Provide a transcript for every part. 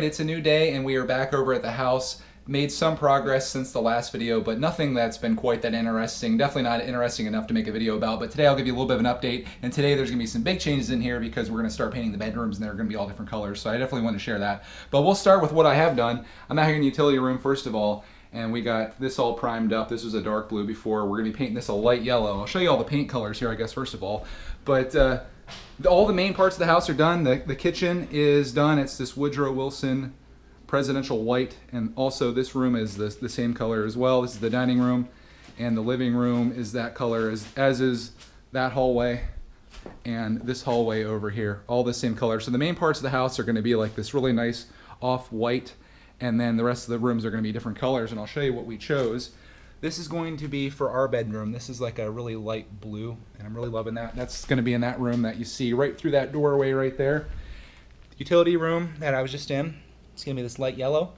It's a new day and we are back over at the house. Made some progress since the last video, but nothing that's been quite that interesting. Definitely not interesting enough to make a video about, but today I'll give you a little bit of an update. And today there's gonna be some big changes in here because we're gonna start painting the bedrooms and they're gonna be all different colors. So I definitely want to share that. But we'll start with what I have done. I'm out here in the utility room first of all, and we got this all primed up. This was a dark blue before. We're gonna be painting this a light yellow. I'll show you all the paint colors here, I guess, first of all. But all the main parts of the house are done. The kitchen is done. It's this Woodrow Wilson presidential white, and also this room is the same color as well. This is the dining room, and the living room is that color, as is that hallway and this hallway over here, all the same color. So the main parts of the house are going to be like this really nice off-white, and then the rest of the rooms are going to be different colors, and I'll show you what we chose. This is going to be for our bedroom. This is like a really light blue, and I'm really loving that. That's going to be in that room that you see right through that doorway right there. The utility room that I was just in, it's going to be this light yellow.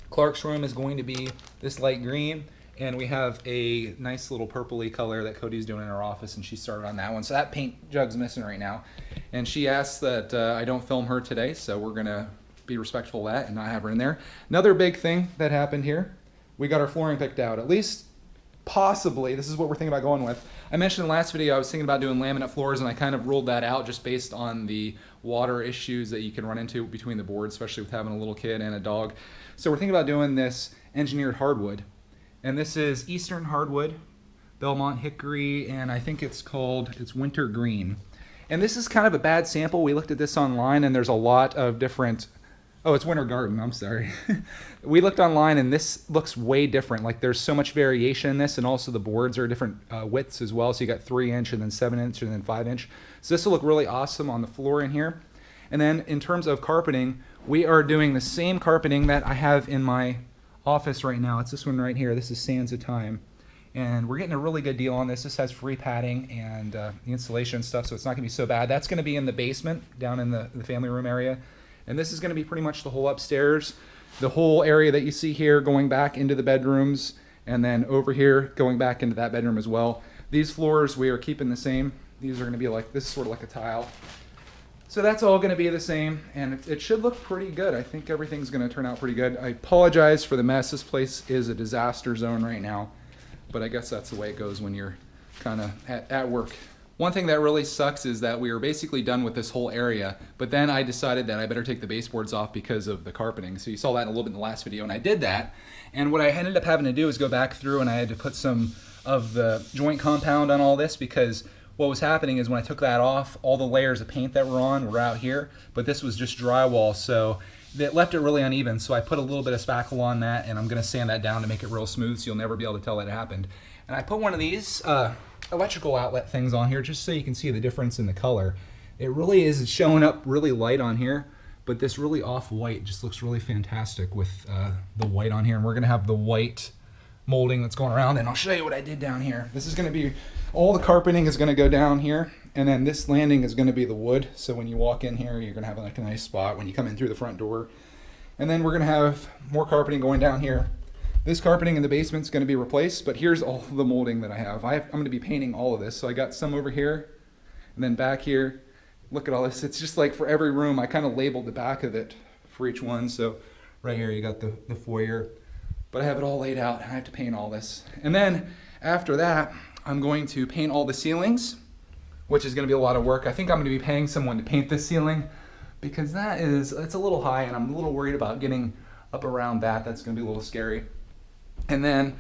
Clark's room is going to be this light green, and we have a nice little purpley color that Cody's doing in her office, and she started on that one. So that paint jug's missing right now, and she asked that I don't film her today, so we're going to be respectful of that and not have her in there. Another big thing that happened here, we got our flooring picked out, at least possibly. This is what we're thinking about going with. I mentioned in the last video I was thinking about doing laminate floors, and I kind of ruled that out just based on the water issues that you can run into between the boards, especially with having a little kid and a dog. So we're thinking about doing this engineered hardwood, and this is Eastern hardwood, Belmont hickory, and I think it's winter green. And this is kind of a bad sample. We looked at this online, and there's a lot of different. Oh, it's Winter Garden, I'm sorry. We looked online and this looks way different. Like there's so much variation in this, and also the boards are different widths as well. So you got 3-inch and then 7-inch and then 5-inch. So this will look really awesome on the floor in here. And then in terms of carpeting, we are doing the same carpeting that I have in my office right now. It's this one right here. This is Sands of Time. And we're getting a really good deal on this. This has free padding and the installation stuff, so it's not gonna be so bad. That's gonna be in the basement, down in the family room area. And this is going to be pretty much the whole upstairs, the whole area that you see here going back into the bedrooms, and then over here going back into that bedroom as well. These floors we are keeping the same. These are going to be like, this is sort of like a tile. So that's all going to be the same, and it should look pretty good. I think everything's going to turn out pretty good. I apologize for the mess. This place is a disaster zone right now, but I guess that's the way it goes when you're kind of at work. One thing that really sucks is that we were basically done with this whole area, but then I decided that I better take the baseboards off because of the carpeting. So you saw that a little bit in the last video, and I did that. And what I ended up having to do is go back through, and I had to put some of the joint compound on all this, because what was happening is when I took that off, all the layers of paint that were on were out here, but this was just drywall, so it left it really uneven. So I put a little bit of spackle on that, and I'm gonna sand that down to make it real smooth so you'll never be able to tell that it happened. And I put one of these electrical outlet things on here just so you can see the difference in the color. It really is showing up really light on here, but this really off-white just looks really fantastic with the white on here. And we're gonna have the white molding that's going around, and I'll show you what I did down here. This is gonna be, all the carpeting is gonna go down here, and then this landing is gonna be the wood. So when you walk in here, you're gonna have like a nice spot when you come in through the front door. And then we're gonna have more carpeting going down here. This carpeting in the basement is going to be replaced, but here's all the molding that I have. I'm going to be painting all of this. So I got some over here, and then back here. Look at all this. It's just like for every room, I kind of labeled the back of it for each one. So right here, you got the foyer. But I have it all laid out, and I have to paint all this. And then after that, I'm going to paint all the ceilings, which is going to be a lot of work. I think I'm going to be paying someone to paint this ceiling, because it's a little high, and I'm a little worried about getting up around that. That's going to be a little scary. And then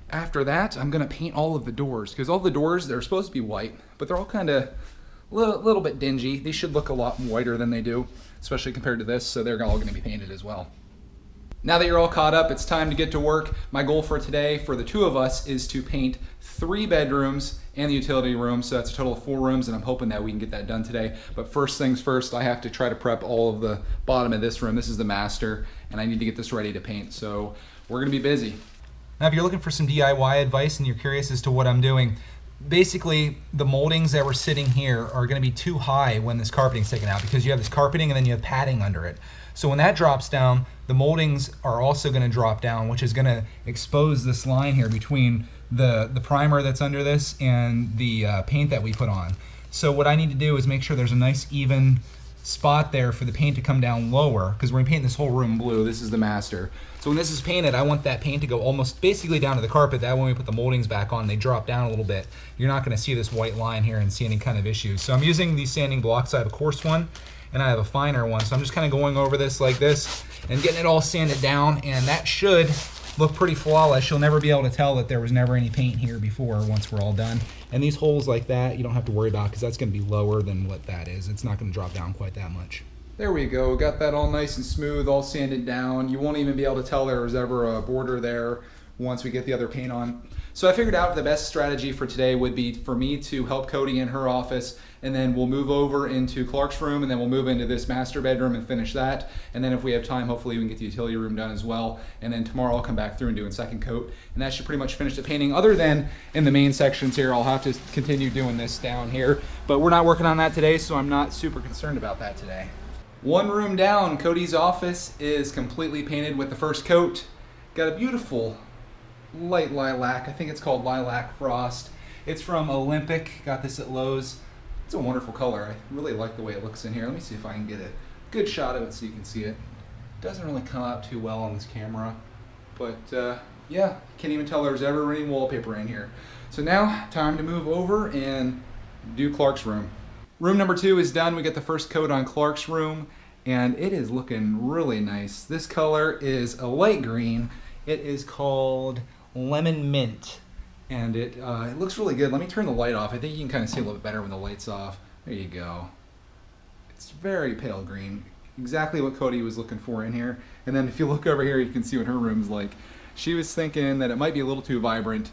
after that, I'm going to paint all of the doors, because all the doors, they're supposed to be white, but they're all kind of a little bit dingy. These should look a lot whiter than they do, especially compared to this, so they're all going to be painted as well. Now that you're all caught up, it's time to get to work. My goal for today, for the two of us, is to paint 3 bedrooms and the utility room, so that's a total of 4 rooms, and I'm hoping that we can get that done today. But first things first, I have to try to prep all of the bottom of this room. This is the master, and I need to get this ready to paint, so we're going to be busy. Now, if you're looking for some DIY advice and you're curious as to what I'm doing, basically the moldings that were sitting here are going to be too high when this carpeting's taken out, because you have this carpeting and then you have padding under it. So when that drops down, the moldings are also going to drop down, which is going to expose this line here between the primer that's under this and the paint that we put on. So what I need to do is make sure there's a nice even spot there for the paint to come down lower, because we're gonna paint this whole room blue. This is the master. So when this is painted, I want that paint to go almost basically down to the carpet. That when we put the moldings back on, they drop down a little bit. You're not gonna see this white line here and see any kind of issues. So I'm using these sanding blocks. I have a coarse one and I have a finer one. So I'm just kind of going over this like this and getting it all sanded down, and that should look pretty flawless. You'll never be able to tell that there was never any paint here before once we're all done. And these holes like that, you don't have to worry about, because that's going to be lower than what that is. It's not going to drop down quite that much. There we go. Got that all nice and smooth, all sanded down. You won't even be able to tell there was ever a border there once we get the other paint on. So I figured out the best strategy for today would be for me to help Cody in her office, and then we'll move over into Clark's room, and then we'll move into this master bedroom and finish that. And then if we have time, hopefully we can get the utility room done as well. And then tomorrow I'll come back through and do a second coat, and that should pretty much finish the painting. Other than in the main sections here, I'll have to continue doing this down here, but we're not working on that today, so I'm not super concerned about that today. One room down, Cody's office is completely painted with the first coat. Got a beautiful light lilac. I think it's called Lilac Frost. It's from Olympic. Got this at Lowe's. It's a wonderful color. I really like the way it looks in here. Let me see if I can get a good shot of it so you can see it. Doesn't really come out too well on this camera, but yeah, can't even tell there's ever any wallpaper in here. So now, time to move over and do Clark's room. Room number 2 is done. We get the first coat on Clark's room, and it is looking really nice. This color is a light green. It is called Lemon Mint, and it looks really good. Let me turn the light off. I think you can kind of see a little bit better when the light's off. There you go. It's very pale green, exactly what Cody was looking for in here. And then if you look over here, you can see what her room's like. She was thinking that it might be a little too vibrant,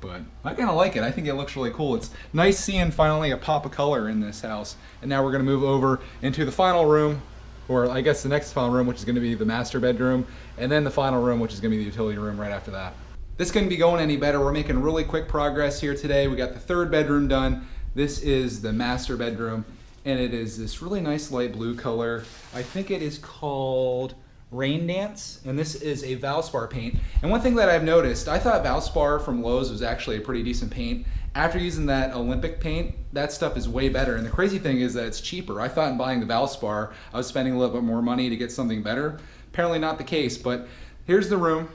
but I kind of like it. I think it looks really cool. It's nice seeing finally a pop of color in this house. And now we're going to move over into the final room, or I guess the next final room, which is going to be the master bedroom, and then the final room, which is going to be the utility room right after that. This couldn't be going any better. We're making really quick progress here today. We got the third bedroom done. This is the master bedroom, and it is this really nice light blue color. I think it is called Rain Dance, and this is a Valspar paint. And one thing that I've noticed, I thought Valspar from Lowe's was actually a pretty decent paint. After using that Olympic paint, that stuff is way better. And the crazy thing is that it's cheaper. I thought in buying the Valspar, I was spending a little bit more money to get something better. Apparently not the case, but here's the room.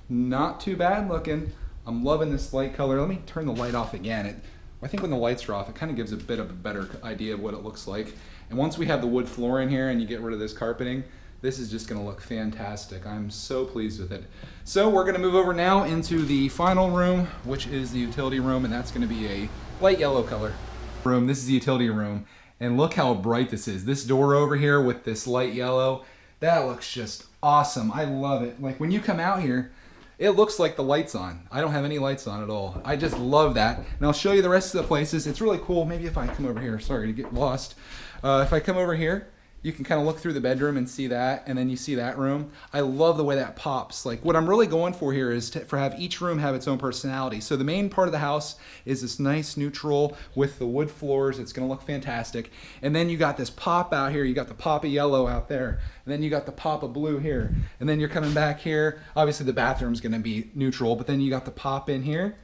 Not too bad looking. I'm loving this light color. Let me turn the light off again. I think when the lights are off, it kind of gives a bit of a better idea of what it looks like. And once we have the wood floor in here and you get rid of this carpeting, this is just going to look fantastic. I'm so pleased with it. So we're going to move over now into the final room, which is the utility room, and that's going to be a light yellow color room. This is the utility room, and look how bright this is. This door over here with this light yellow, that looks just awesome. I love it. Like when you come out here, it looks like the light's on. I don't have any lights on at all. I just love that. And I'll show you the rest of the places. It's really cool. Maybe if I come over here, sorry to get lost. If I come over here, you can kind of look through the bedroom and see that, and then you see that room. I love the way that pops. Like what I'm really going for here is to have each room have its own personality. So the main part of the house is this nice neutral with the wood floors. It's gonna look fantastic. And then you got this pop out here. You got the pop of yellow out there. And then you got the pop of blue here. And then you're coming back here. Obviously the bathroom's gonna be neutral, but then you got the pop in here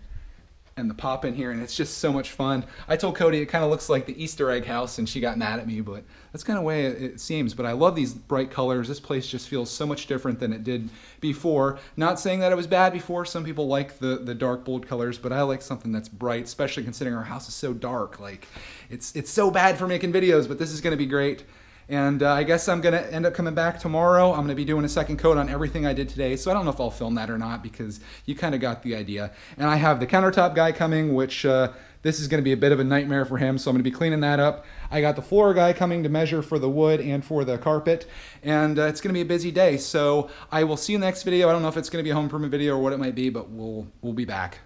and the pop in here, and it's just so much fun. I told Cody it kind of looks like the Easter egg house, and she got mad at me, but that's kind of the way it seems. But I love these bright colors. This place just feels so much different than it did before. Not saying that it was bad before. Some people like the dark, bold colors, but I like something that's bright, especially considering our house is so dark. Like, it's so bad for making videos, but this is going to be great. And I guess I'm going to end up coming back tomorrow. I'm going to be doing a second coat on everything I did today. So I don't know if I'll film that or not, because you kind of got the idea. And I have the countertop guy coming, which this is going to be a bit of a nightmare for him. So I'm going to be cleaning that up. I got the floor guy coming to measure for the wood and for the carpet. And it's going to be a busy day. So I will see you in the next video. I don't know if it's going to be a home improvement video or what it might be, but we'll be back.